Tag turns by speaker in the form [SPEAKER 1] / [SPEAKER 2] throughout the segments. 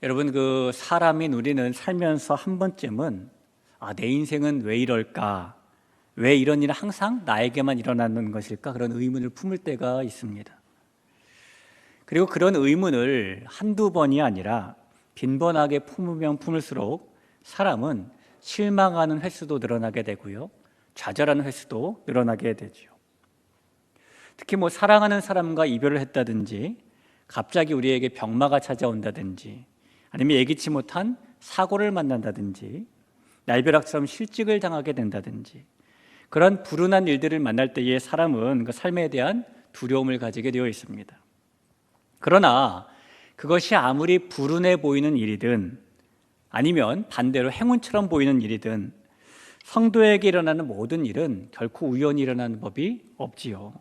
[SPEAKER 1] 여러분, 사람인 우리는 살면서 한 번쯤은 내 인생은 왜 이럴까? 왜 이런 일은 항상 나에게만 일어나는 것일까? 그런 의문을 품을 때가 있습니다. 그리고 그런 의문을 한두 번이 아니라 빈번하게 품으면 품을수록 사람은 실망하는 횟수도 늘어나게 되고요, 좌절하는 횟수도 늘어나게 되죠. 특히 사랑하는 사람과 이별을 했다든지, 갑자기 우리에게 병마가 찾아온다든지, 아니면 예기치 못한 사고를 만난다든지, 날벼락처럼 실직을 당하게 된다든지, 그런 불운한 일들을 만날 때에 사람은 그 삶에 대한 두려움을 가지게 되어 있습니다. 그러나 그것이 아무리 불운해 보이는 일이든 아니면 반대로 행운처럼 보이는 일이든 성도에게 일어나는 모든 일은 결코 우연히 일어나는 법이 없지요.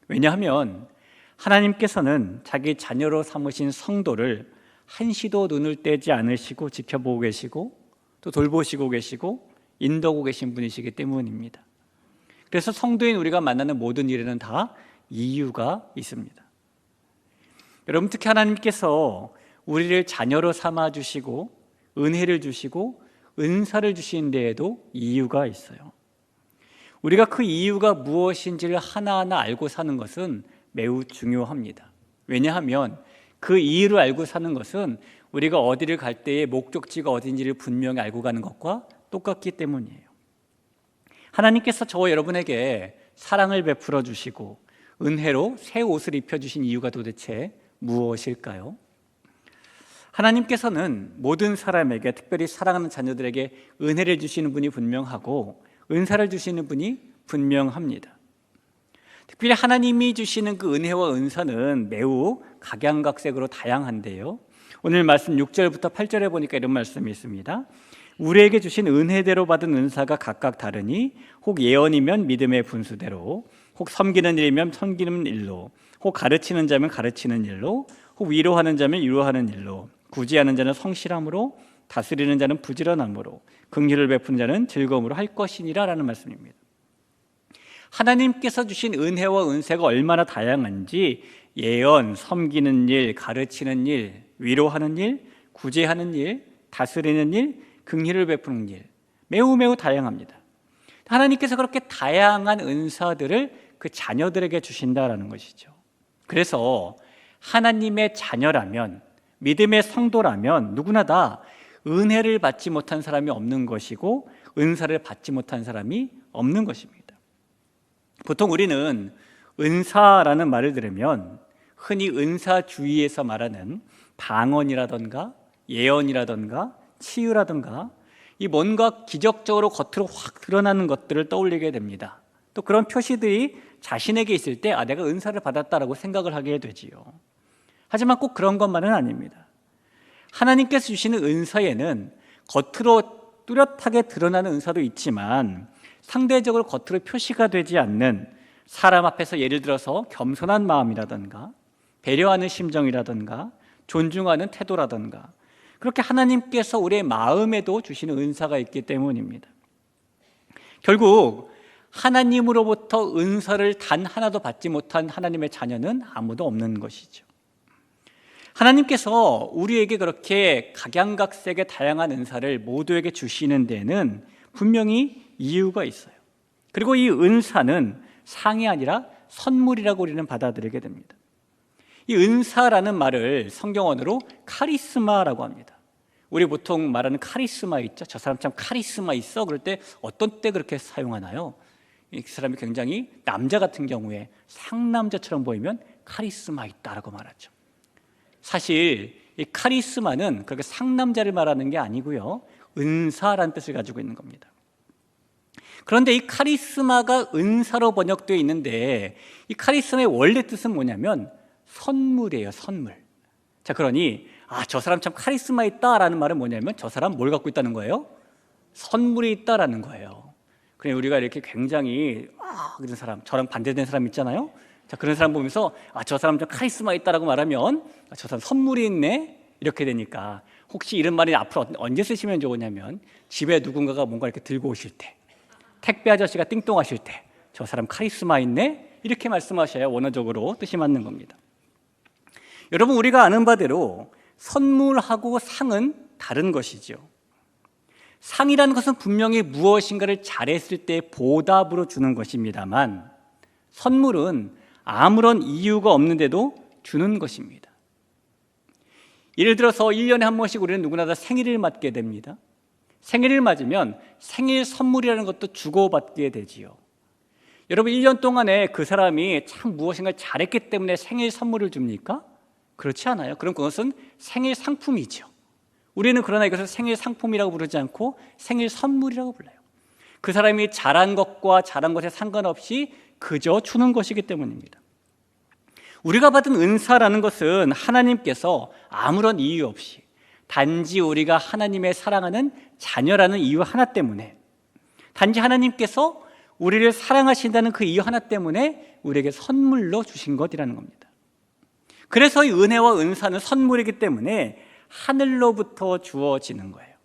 [SPEAKER 1] 왜냐하면 하나님께서는 자기 자녀로 삼으신 성도를 한시도 눈을 떼지 않으시고 지켜보고 계시고 또 돌보시고 계시고 인도하고 계신 분이시기 때문입니다. 그래서 성도인 우리가 만나는 모든 일에는 다 이유가 있습니다. 여러분, 특히 하나님께서 우리를 자녀로 삼아주시고 은혜를 주시고 은사를 주신 데에도 이유가 있어요. 우리가 그 이유가 무엇인지를 하나하나 알고 사는 것은 매우 중요합니다. 왜냐하면 그 이유를 알고 사는 것은 우리가 어디를 갈 때의 목적지가 어딘지를 분명히 알고 가는 것과 똑같기 때문이에요. 하나님께서 저와 여러분에게 사랑을 베풀어 주시고 은혜로 새 옷을 입혀주신 이유가 도대체 무엇일까요? 하나님께서는 모든 사람에게, 특별히 사랑하는 자녀들에게 은혜를 주시는 분이 분명하고 은사를 주시는 분이 분명합니다. 특별히 하나님이 주시는 그 은혜와 은사는 매우 각양각색으로 다양한데요, 오늘 말씀 6절부터 8절에 보니까 이런 말씀이 있습니다. 우리에게 주신 은혜대로 받은 은사가 각각 다르니 혹 예언이면 믿음의 분수대로, 혹 섬기는 일이면 섬기는 일로, 혹 가르치는 자면 가르치는 일로, 혹 위로하는 자면 위로하는 일로, 구제하는 자는 성실함으로, 다스리는 자는 부지런함으로, 긍휼을 베푸는 자는 즐거움으로 할 것이니라 라는 말씀입니다. 하나님께서 주신 은혜와 은사가 얼마나 다양한지 예언, 섬기는 일, 가르치는 일, 위로하는 일, 구제하는 일, 다스리는 일, 긍휼을 베푸는 일, 매우 다양합니다. 하나님께서 그렇게 다양한 은사들을 그 자녀들에게 주신다라는 것이죠. 그래서 하나님의 자녀라면, 믿음의 성도라면 누구나 다 은혜를 받지 못한 사람이 없는 것이고 은사를 받지 못한 사람이 없는 것입니다. 보통 우리는 은사라는 말을 들으면 흔히 은사주의에서 말하는 방언이라던가 예언이라던가 치유라던가 이 뭔가 기적적으로 겉으로 확 드러나는 것들을 떠올리게 됩니다. 또 그런 표시들이 자신에게 있을 때 내가 은사를 받았다라고 생각을 하게 되지요. 하지만 꼭 그런 것만은 아닙니다. 하나님께서 주시는 은사에는 겉으로 뚜렷하게 드러나는 은사도 있지만 상대적으로 겉으로 표시가 되지 않는, 사람 앞에서 예를 들어서 겸손한 마음이라든가 배려하는 심정이라든가 존중하는 태도라든가, 그렇게 하나님께서 우리의 마음에도 주시는 은사가 있기 때문입니다. 결국 하나님으로부터 은사를 단 하나도 받지 못한 하나님의 자녀는 아무도 없는 것이죠. 하나님께서 우리에게 그렇게 각양각색의 다양한 은사를 모두에게 주시는 데는 분명히 이유가 있어요. 그리고 이 은사는 상이 아니라 선물이라고 우리는 받아들이게 됩니다. 이 은사라는 말을 성경어로 카리스마라고 합니다. 우리 보통 말하는 카리스마 있죠? 저 사람 참 카리스마 있어? 그럴 때 어떤 때 그렇게 사용하나요? 이 사람이 굉장히, 남자 같은 경우에 상남자처럼 보이면 카리스마 있다라고 말하죠. 사실 이 카리스마는 그렇게 상남자를 말하는 게 아니고요, 은사라는 뜻을 가지고 있는 겁니다. 그런데 이 카리스마가 은사로 번역되어 있는데 이 카리스마의 원래 뜻은 뭐냐면 선물이에요, 선물. 자, 그러니 저 사람 참 카리스마 있다라는 말은 뭐냐면 저 사람 뭘 갖고 있다는 거예요? 선물이 있다라는 거예요. 그래, 우리가 이렇게 굉장히 그런 사람, 저랑 반대된 사람 있잖아요. 자, 그런 사람 보면서 저 사람 좀 카리스마 있다라고 말하면 저 사람 선물이 있네, 이렇게 되니까 혹시 이런 말이 앞으로 언제 쓰시면 좋으냐면 집에 누군가가 뭔가 이렇게 들고 오실 때, 택배 아저씨가 띵동하실 때 저 사람 카리스마 있네, 이렇게 말씀하셔야 원어적으로 뜻이 맞는 겁니다. 여러분, 우리가 아는 바대로 선물하고 상은 다른 것이죠. 상이라는 것은 분명히 무엇인가를 잘했을 때 보답으로 주는 것입니다만, 선물은 아무런 이유가 없는데도 주는 것입니다. 예를 들어서 1년에 한 번씩 우리는 누구나 다 생일을 맞게 됩니다. 생일을 맞으면 생일 선물이라는 것도 주고받게 되지요. 여러분, 1년 동안에 그 사람이 참 무엇인가 잘했기 때문에 생일 선물을 줍니까? 그렇지 않아요. 그럼 그것은 생일 상품이죠. 우리는 그러나 이것을 생일 상품이라고 부르지 않고 생일 선물이라고 불러요. 그 사람이 잘한 것과 잘한 것에 상관없이 그저 주는 것이기 때문입니다. 우리가 받은 은사라는 것은 하나님께서 아무런 이유 없이 단지 우리가 하나님의 사랑하는 자녀라는 이유 하나 때문에, 단지 하나님께서 우리를 사랑하신다는 그 이유 하나 때문에 우리에게 선물로 주신 것이라는 겁니다. 그래서 이 은혜와 은사는 선물이기 때문에 하늘로부터 주어지는 거예요.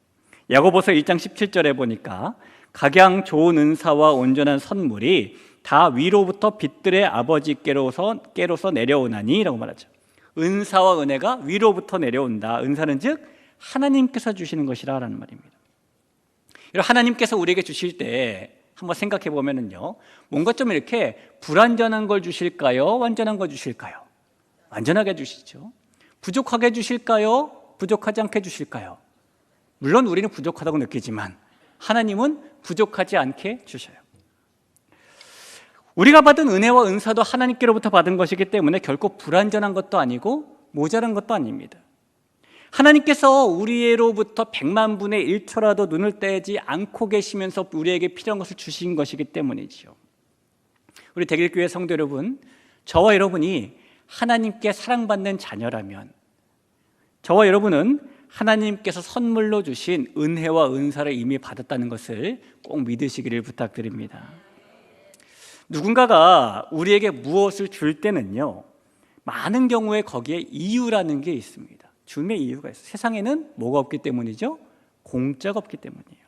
[SPEAKER 1] 야고보서 1장 17절에 보니까 각양 좋은 은사와 온전한 선물이 다 위로부터 빛들의 아버지께로서 내려오나니 라고 말하죠. 은사와 은혜가 위로부터 내려온다. 은사는 즉 하나님께서 주시는 것이라 라는 말입니다. 하나님께서 우리에게 주실 때 한번 생각해 보면은요, 뭔가 좀 이렇게 불완전한 걸 주실까요? 완전한 걸 주실까요? 완전하게 주시죠. 부족하게 주실까요? 부족하지 않게 주실까요? 물론 우리는 부족하다고 느끼지만 하나님은 부족하지 않게 주셔요. 우리가 받은 은혜와 은사도 하나님께로부터 받은 것이기 때문에 결코 불완전한 것도 아니고 모자란 것도 아닙니다. 하나님께서 우리로부터 100만 분의 1초라도 눈을 떼지 않고 계시면서 우리에게 필요한 것을 주신 것이기 때문이지요. 우리 대길교회 성도 여러분, 저와 여러분이 하나님께 사랑받는 자녀라면 저와 여러분은 하나님께서 선물로 주신 은혜와 은사를 이미 받았다는 것을 꼭 믿으시기를 부탁드립니다. 누군가가 우리에게 무엇을 줄 때는요, 많은 경우에 거기에 이유라는 게 있습니다. 줌의 이유가 있어요. 세상에는 뭐가 없기 때문이죠? 공짜가 없기 때문이에요.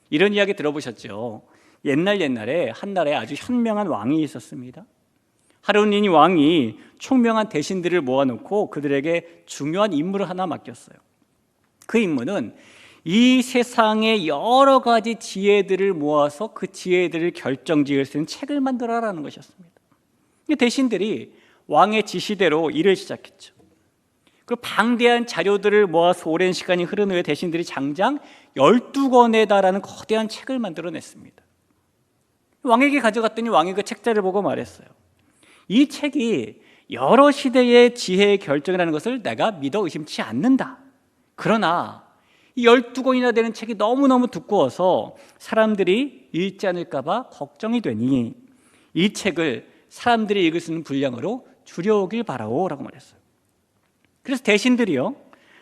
[SPEAKER 1] 이런 이야기 들어보셨죠? 옛날에 한 나라에 아주 현명한 왕이 있었습니다. 하루니 왕이 총명한 대신들을 모아놓고 그들에게 중요한 임무를 하나 맡겼어요. 그 임무는 이 세상의 여러 가지 지혜들을 모아서 그 지혜들을 결정지을 수 있는 책을 만들어라는 것이었습니다. 대신들이 왕의 지시대로 일을 시작했죠. 그 방대한 자료들을 모아서 오랜 시간이 흐른 후에 대신들이 장장 12권에 달하는 거대한 책을 만들어냈습니다. 왕에게 가져갔더니 왕이 그 책자를 보고 말했어요. 이 책이 여러 시대의 지혜의 결정이라는 것을 내가 믿어 의심치 않는다. 그러나 이 12권이나 되는 책이 너무너무 두꺼워서 사람들이 읽지 않을까 봐 걱정이 되니 이 책을 사람들이 읽을 수 있는 분량으로 줄여오길 바라오 라고 말했어요. 그래서 대신들이요,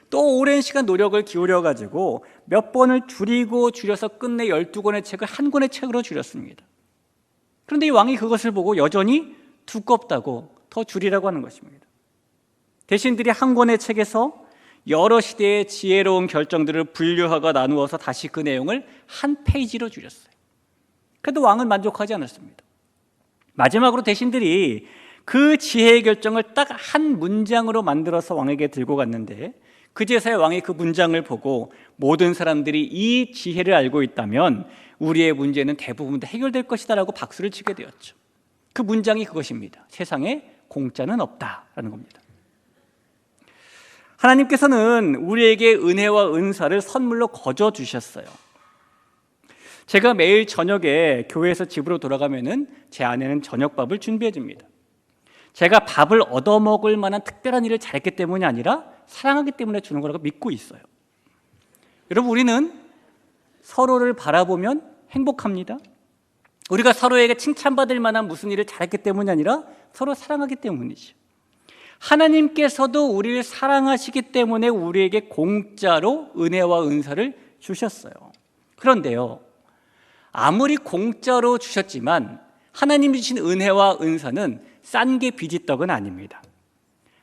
[SPEAKER 1] 또 오랜 시간 노력을 기울여가지고 몇 번을 줄여서 끝내 12권의 책을 한 권의 책으로 줄였습니다. 그런데 이 왕이 그것을 보고 여전히 두껍다고 더 줄이라고 하는 것입니다. 대신들이 한 권의 책에서 여러 시대의 지혜로운 결정들을 분류하고 나누어서 다시 그 내용을 한 페이지로 줄였어요. 그래도 왕은 만족하지 않았습니다. 마지막으로 대신들이 그 지혜의 결정을 딱 한 문장으로 만들어서 왕에게 들고 갔는데 그제서야 왕이 그 문장을 보고 모든 사람들이 이 지혜를 알고 있다면 우리의 문제는 대부분 다 해결될 것이다 라고 박수를 치게 되었죠. 그 문장이 그것입니다. 세상에 공짜는 없다라는 겁니다. 하나님께서는 우리에게 은혜와 은사를 선물로 거저 주셨어요. 제가 매일 저녁에 교회에서 집으로 돌아가면은 제 아내는 저녁밥을 준비해 줍니다. 제가 밥을 얻어먹을 만한 특별한 일을 잘했기 때문이 아니라 사랑하기 때문에 주는 거라고 믿고 있어요. 여러분, 우리는 서로를 바라보면 행복합니다. 우리가 서로에게 칭찬받을 만한 무슨 일을 잘했기 때문이 아니라 서로 사랑하기 때문이죠. 하나님께서도 우리를 사랑하시기 때문에 우리에게 공짜로 은혜와 은사를 주셨어요. 그런데요, 아무리 공짜로 주셨지만 하나님이 주신 은혜와 은사는 싼 게 빚이 떡은 아닙니다.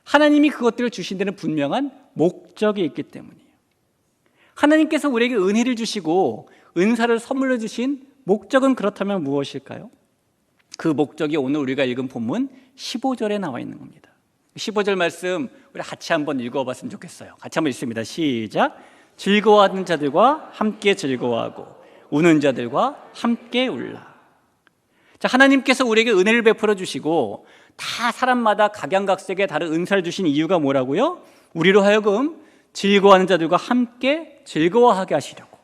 [SPEAKER 1] 하나님이 그것들을 주신 데는 분명한 목적이 있기 때문이에요. 하나님께서 우리에게 은혜를 주시고 은사를 선물로 주신 목적은 그렇다면 무엇일까요? 그 목적이 오늘 우리가 읽은 본문 15절에 나와 있는 겁니다. 15절 말씀 우리 같이 한번 읽어봤으면 좋겠어요. 같이 한번 읽습니다. 시작. 즐거워하는 자들과 함께 즐거워하고 우는 자들과 함께 울라. 자, 하나님께서 우리에게 은혜를 베풀어 주시고 다 사람마다 각양각색의 다른 은사를 주신 이유가 뭐라고요? 우리로 하여금 즐거워하는 자들과 함께 즐거워하게 하시려고,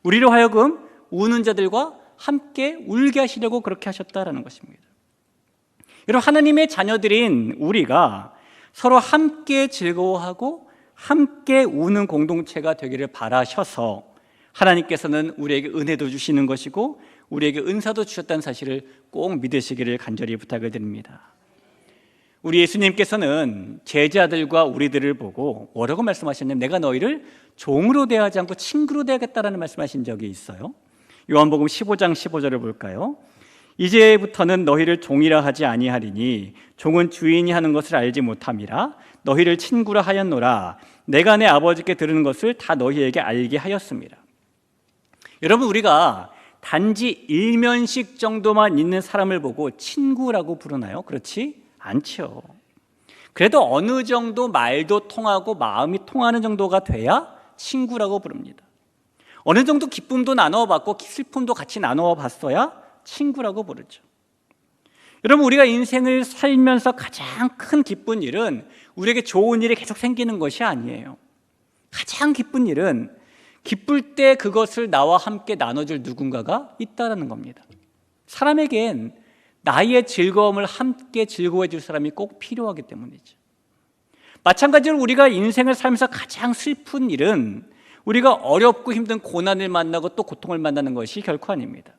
[SPEAKER 1] 우리로 하여금 우는 자들과 함께 울게 하시려고 그렇게 하셨다라는 것입니다. 여러분, 하나님의 자녀들인 우리가 서로 함께 즐거워하고 함께 우는 공동체가 되기를 바라셔서 하나님께서는 우리에게 은혜도 주시는 것이고 우리에게 은사도 주셨다는 사실을 꼭 믿으시기를 간절히 부탁을 드립니다. 우리 예수님께서는 제자들과 우리들을 보고 뭐라고 말씀하셨냐면 내가 너희를 종으로 대하지 않고 친구로 대하겠다라는 말씀하신 적이 있어요. 요한복음 15장 15절을 볼까요? 이제부터는 너희를 종이라 하지 아니하리니 종은 주인이 하는 것을 알지 못함이라 너희를 친구라 하였노라. 내가 내 아버지께 들은 것을 다 너희에게 알게 하였습니다. 여러분, 우리가 단지 일면식 정도만 있는 사람을 보고 친구라고 부르나요? 그렇지 않죠. 그래도 어느 정도 말도 통하고 마음이 통하는 정도가 돼야 친구라고 부릅니다. 어느 정도 기쁨도 나눠봤고 슬픔도 같이 나눠봤어야 친구라고 부르죠. 여러분, 우리가 인생을 살면서 가장 큰 기쁜 일은 우리에게 좋은 일이 계속 생기는 것이 아니에요. 가장 기쁜 일은 기쁠 때 그것을 나와 함께 나눠줄 누군가가 있다는 겁니다. 사람에겐 나의 즐거움을 함께 즐거워해 줄 사람이 꼭 필요하기 때문이죠. 마찬가지로 우리가 인생을 살면서 가장 슬픈 일은 우리가 어렵고 힘든 고난을 만나고 또 고통을 만나는 것이 결코 아닙니다.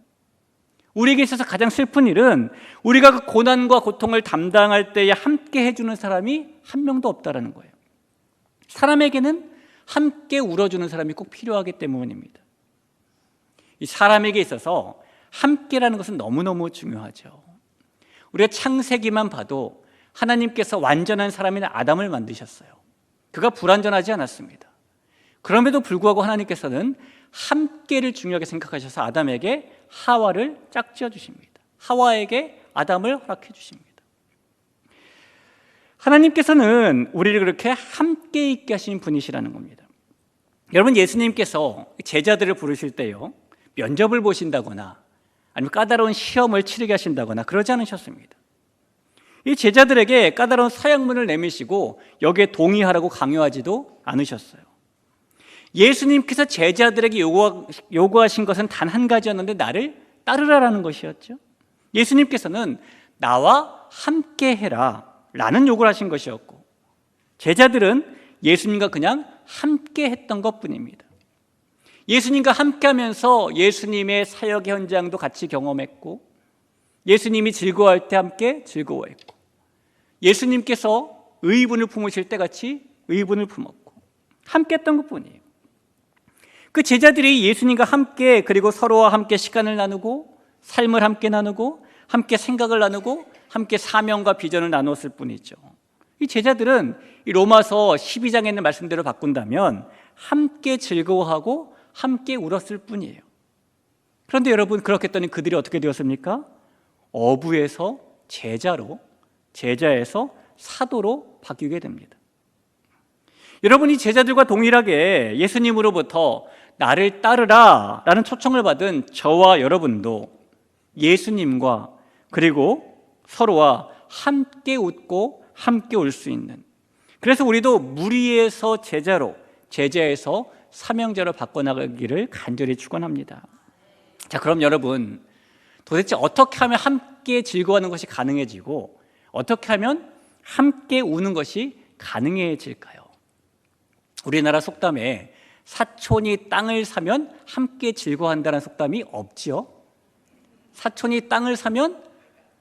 [SPEAKER 1] 우리에게 있어서 가장 슬픈 일은 우리가 그 고난과 고통을 담당할 때에 함께 해주는 사람이 한 명도 없다는 거예요. 사람에게는 함께 울어주는 사람이 꼭 필요하기 때문입니다. 이 사람에게 있어서 함께라는 것은 너무너무 중요하죠. 우리가 창세기만 봐도 하나님께서 완전한 사람인 아담을 만드셨어요. 그가 불완전하지 않았습니다. 그럼에도 불구하고 하나님께서는 함께를 중요하게 생각하셔서 아담에게 하와를 짝지어 주십니다. 하와에게 아담을 허락해 주십니다. 하나님께서는 우리를 그렇게 함께 있게 하신 분이시라는 겁니다. 여러분, 예수님께서 제자들을 부르실 때요, 면접을 보신다거나 아니면 까다로운 시험을 치르게 하신다거나 그러지 않으셨습니다. 이 제자들에게 까다로운 사역문을 내미시고 여기에 동의하라고 강요하지도 않으셨어요. 예수님께서 제자들에게 요구하신 것은 단 한 가지였는데 나를 따르라라는 것이었죠. 예수님께서는 나와 함께 해라 라는 요구를 하신 것이었고, 제자들은 예수님과 그냥 함께 했던 것뿐입니다. 예수님과 함께 하면서 예수님의 사역의 현장도 같이 경험했고, 예수님이 즐거워할 때 함께 즐거워했고, 예수님께서 의분을 품으실 때 같이 의분을 품었고, 함께 했던 것뿐이에요. 그 제자들이 예수님과 함께, 그리고 서로와 함께 시간을 나누고 삶을 함께 나누고 함께 생각을 나누고 함께 사명과 비전을 나눴을 뿐이죠. 이 제자들은 이 로마서 12장에 있는 말씀대로 바꾼다면 함께 즐거워하고 함께 울었을 뿐이에요. 그런데 여러분, 그렇게 했더니 그들이 어떻게 되었습니까? 어부에서 제자로, 제자에서 사도로 바뀌게 됩니다. 여러분이 제자들과 동일하게 예수님으로부터 나를 따르라 라는 초청을 받은 저와 여러분도 예수님과 그리고 서로와 함께 웃고 함께 울 수 있는, 그래서 우리도 무리에서 제자로, 제자에서 사명자로 바꿔나가기를 간절히 축원합니다. 자, 그럼 여러분, 도대체 어떻게 하면 함께 즐거워하는 것이 가능해지고 어떻게 하면 함께 우는 것이 가능해질까요? 우리나라 속담에 사촌이 땅을 사면 함께 즐거워한다는 속담이 없지요. 사촌이 땅을 사면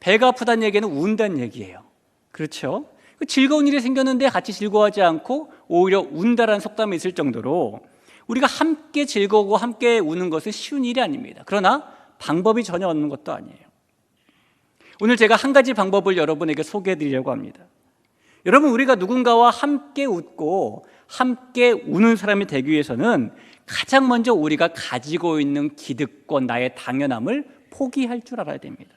[SPEAKER 1] 배가 아프다는 얘기는 운다는 얘기예요. 그렇죠? 즐거운 일이 생겼는데 같이 즐거워하지 않고 오히려 운다라는 속담이 있을 정도로 우리가 함께 즐거우고 함께 우는 것은 쉬운 일이 아닙니다. 그러나 방법이 전혀 없는 것도 아니에요. 오늘 제가 한 가지 방법을 여러분에게 소개해 드리려고 합니다. 여러분, 우리가 누군가와 함께 웃고 함께 우는 사람이 되기 위해서는 가장 먼저 우리가 가지고 있는 기득권, 나의 당연함을 포기할 줄 알아야 됩니다.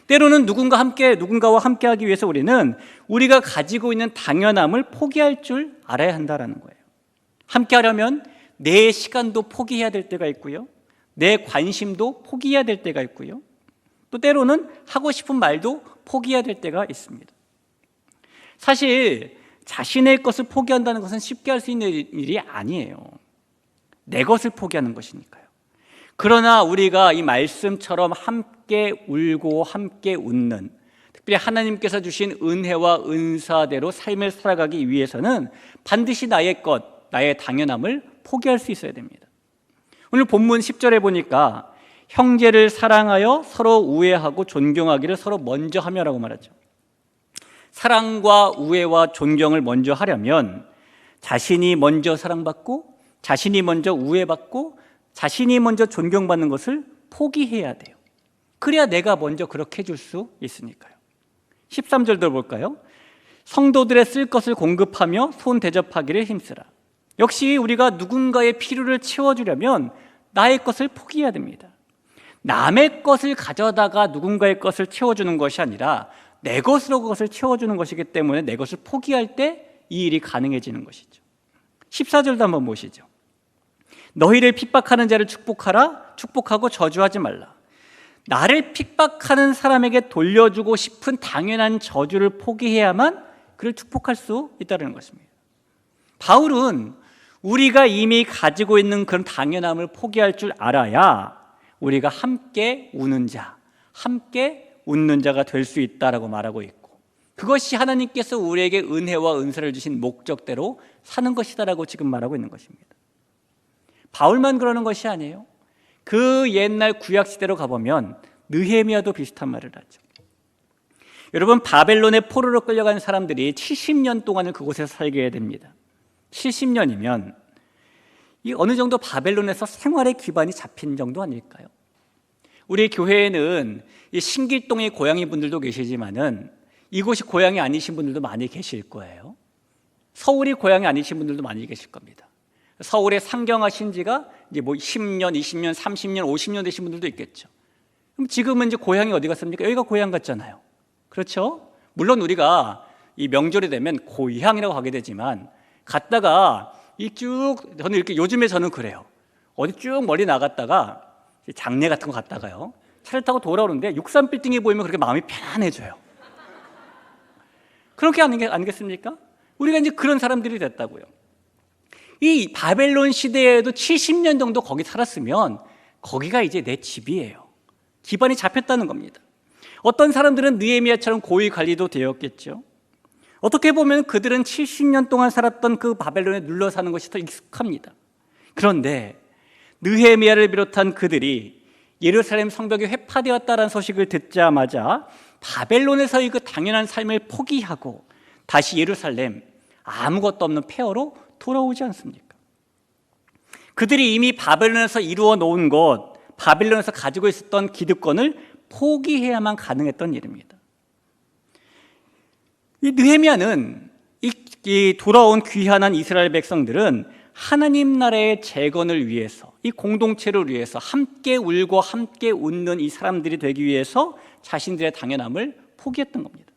[SPEAKER 1] 때로는 누군가와 함께하기 위해서 우리는 우리가 가지고 있는 당연함을 포기할 줄 알아야 한다는 거예요. 함께하려면 내 시간도 포기해야 될 때가 있고요, 내 관심도 포기해야 될 때가 있고요, 또 때로는 하고 싶은 말도 포기해야 될 때가 있습니다. 사실 자신의 것을 포기한다는 것은 쉽게 할 수 있는 일이 아니에요. 내 것을 포기하는 것이니까요. 그러나 우리가 이 말씀처럼 함께 울고 함께 웃는, 특별히 하나님께서 주신 은혜와 은사대로 삶을 살아가기 위해서는 반드시 나의 것, 나의 당연함을 포기할 수 있어야 됩니다. 오늘 본문 10절에 보니까 형제를 사랑하여 서로 우애하고 존경하기를 서로 먼저 하며라고 말하죠. 사랑과 우애와 존경을 먼저 하려면 자신이 먼저 사랑받고, 자신이 먼저 우애받고, 자신이 먼저 존경받는 것을 포기해야 돼요. 그래야 내가 먼저 그렇게 해줄 수 있으니까요. 13절도 볼까요? 성도들의 쓸 것을 공급하며 손 대접하기를 힘쓰라. 역시 우리가 누군가의 필요를 채워주려면 나의 것을 포기해야 됩니다. 남의 것을 가져다가 누군가의 것을 채워주는 것이 아니라 내 것으로 그것을 채워주는 것이기 때문에 내 것을 포기할 때 이 일이 가능해지는 것이죠. 14절도 한번 보시죠. 너희를 핍박하는 자를 축복하라. 축복하고 저주하지 말라. 나를 핍박하는 사람에게 돌려주고 싶은 당연한 저주를 포기해야만 그를 축복할 수 있다는 것입니다. 바울은 우리가 이미 가지고 있는 그런 당연함을 포기할 줄 알아야 우리가 함께 우는 자, 함께 웃는 자가 될 수 있다라고 말하고 있고, 그것이 하나님께서 우리에게 은혜와 은사를 주신 목적대로 사는 것이다라고 지금 말하고 있는 것입니다. 바울만 그러는 것이 아니에요. 그 옛날 구약 시대로 가보면 느헤미야도 비슷한 말을 하죠. 여러분, 바벨론의 포로로 끌려간 사람들이 70년 동안을 그곳에서 살게 됩니다. 70년이면 이 어느 정도 바벨론에서 생활의 기반이 잡힌 정도 아닐까요? 우리 교회에는 이 신길동의 고향인 분들도 계시지만은 이곳이 고향이 아니신 분들도 많이 계실 거예요. 서울이 고향이 아니신 분들도 많이 계실 겁니다. 서울에 상경하신 지가 이제 뭐 10년, 20년, 30년, 50년 되신 분들도 있겠죠. 그럼 지금은 이제 고향이 어디 갔습니까? 여기가 고향 같잖아요. 그렇죠? 물론 우리가 이 명절이 되면 고향이라고 하게 되지만 갔다가 저는 이렇게 요즘에 저는 그래요. 어디 쭉 멀리 나갔다가 장례 같은 거 갔다가요, 차를 타고 돌아오는데 63빌딩이 보이면 그렇게 마음이 편안해져요. 그렇게 아니겠습니까? 우리가 이제 그런 사람들이 됐다고요. 이 바벨론 시대에도 70년 정도 거기 살았으면 거기가 이제 내 집이에요. 기반이 잡혔다는 겁니다. 어떤 사람들은 느헤미야처럼 고위 관리도 되었겠죠. 어떻게 보면 그들은 70년 동안 살았던 그 바벨론에 눌러 사는 것이 더 익숙합니다. 그런데 느헤미야를 비롯한 그들이 예루살렘 성벽이 회파되었다는 소식을 듣자마자 바벨론에서의 그 당연한 삶을 포기하고 다시 예루살렘, 아무것도 없는 폐허로 돌아오지 않습니까? 그들이 이미 바벨론에서 이루어 놓은 것, 바벨론에서 가지고 있었던 기득권을 포기해야만 가능했던 일입니다. 이 느헤미야는 이 돌아온 귀환한 이스라엘 백성들은 하나님 나라의 재건을 위해서, 이 공동체를 위해서 함께 울고 함께 웃는 이 사람들이 되기 위해서 자신들의 당연함을 포기했던 겁니다.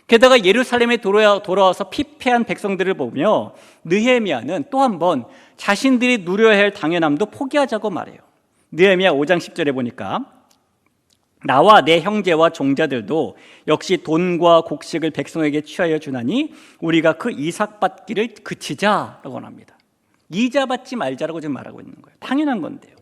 [SPEAKER 1] 게다가 예루살렘에 돌아와서 피폐한 백성들을 보며 느헤미야는 또 한 번 자신들이 누려야 할 당연함도 포기하자고 말해요. 느헤미야 5장 10절에 보니까 나와 내 형제와 종자들도 역시 돈과 곡식을 백성에게 취하여 주나니 우리가 그 이삭 받기를 그치자라고 합니다. 이자 받지 말자라고 지금 말하고 있는 거예요. 당연한 건데요.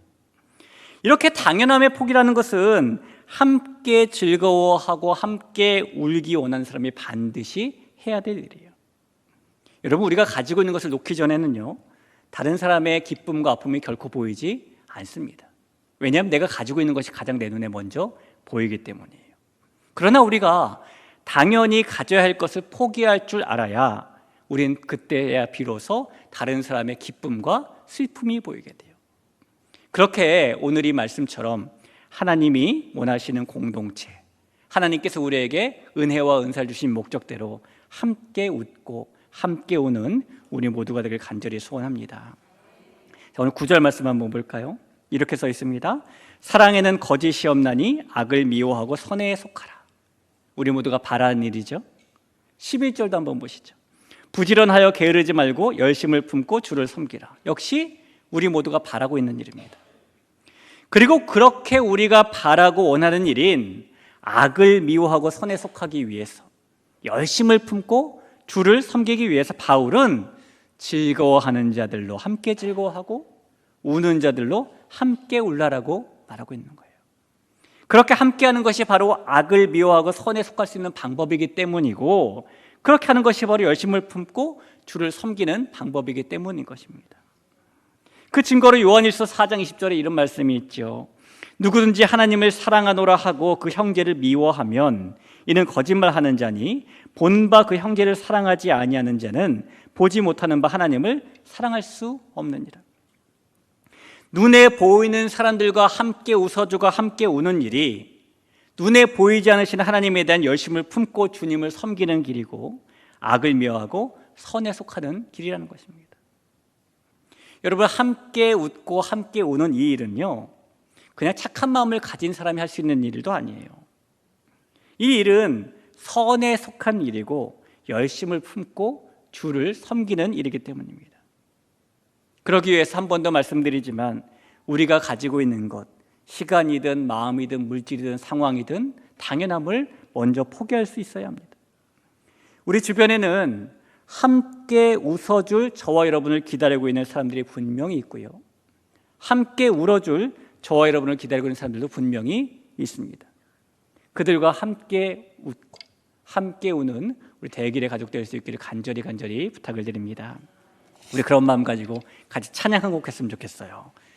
[SPEAKER 1] 이렇게 당연함의 포기라는 것은 함께 즐거워하고 함께 울기 원하는 사람이 반드시 해야 될 일이에요. 여러분, 우리가 가지고 있는 것을 놓기 전에는요, 다른 사람의 기쁨과 아픔이 결코 보이지 않습니다. 왜냐하면 내가 가지고 있는 것이 가장 내 눈에 먼저 보이기 때문이에요. 그러나 우리가 당연히 가져야 할 것을 포기할 줄 알아야 우린 그때야 비로소 다른 사람의 기쁨과 슬픔이 보이게 돼요. 그렇게 오늘 이 말씀처럼 하나님이 원하시는 공동체, 하나님께서 우리에게 은혜와 은사를 주신 목적대로 함께 웃고 함께 우는 우리 모두가 되길 간절히 소원합니다. 자, 오늘 9절 말씀 한번 볼까요? 이렇게 써 있습니다. 사랑에는 거짓이 없나니 악을 미워하고 선에 속하라. 우리 모두가 바라는 일이죠. 11절도 한번 보시죠. 부지런하여 게으르지 말고 열심을 품고 주를 섬기라. 역시 우리 모두가 바라고 있는 일입니다. 그리고 그렇게 우리가 바라고 원하는 일인 악을 미워하고 선에 속하기 위해서, 열심을 품고 주를 섬기기 위해서 바울은 즐거워하는 자들로 함께 즐거워하고 우는 자들로 함께 울라라고 말하고 있는 거예요. 그렇게 함께하는 것이 바로 악을 미워하고 선에 속할 수 있는 방법이기 때문이고, 그렇게 하는 것이 바로 열심을 품고 주를 섬기는 방법이기 때문인 것입니다. 그 증거로 요한일서 4장 20절에 이런 말씀이 있죠. 누구든지 하나님을 사랑하노라 하고 그 형제를 미워하면 이는 거짓말하는 자니 본바 그 형제를 사랑하지 아니하는 자는 보지 못하는 바 하나님을 사랑할 수 없느니라. 눈에 보이는 사람들과 함께 웃어주고 함께 우는 일이 눈에 보이지 않으시는 하나님에 대한 열심을 품고 주님을 섬기는 길이고, 악을 미워하고 선에 속하는 길이라는 것입니다. 여러분, 함께 웃고 함께 우는 이 일은요, 그냥 착한 마음을 가진 사람이 할 수 있는 일도 아니에요. 이 일은 선에 속한 일이고 열심을 품고 주를 섬기는 일이기 때문입니다. 그러기 위해서 한 번 더 말씀드리지만, 우리가 가지고 있는 것, 시간이든 마음이든 물질이든 상황이든 당연함을 먼저 포기할 수 있어야 합니다. 우리 주변에는 함께 웃어줄 저와 여러분을 기다리고 있는 사람들이 분명히 있고요, 함께 울어줄 저와 여러분을 기다리고 있는 사람들도 분명히 있습니다. 그들과 함께 웃고 함께 우는 우리 대길의 가족 될 수 있기를 간절히 부탁을 드립니다. 우리 그런 마음 가지고 같이 찬양 한 곡 했으면 좋겠어요.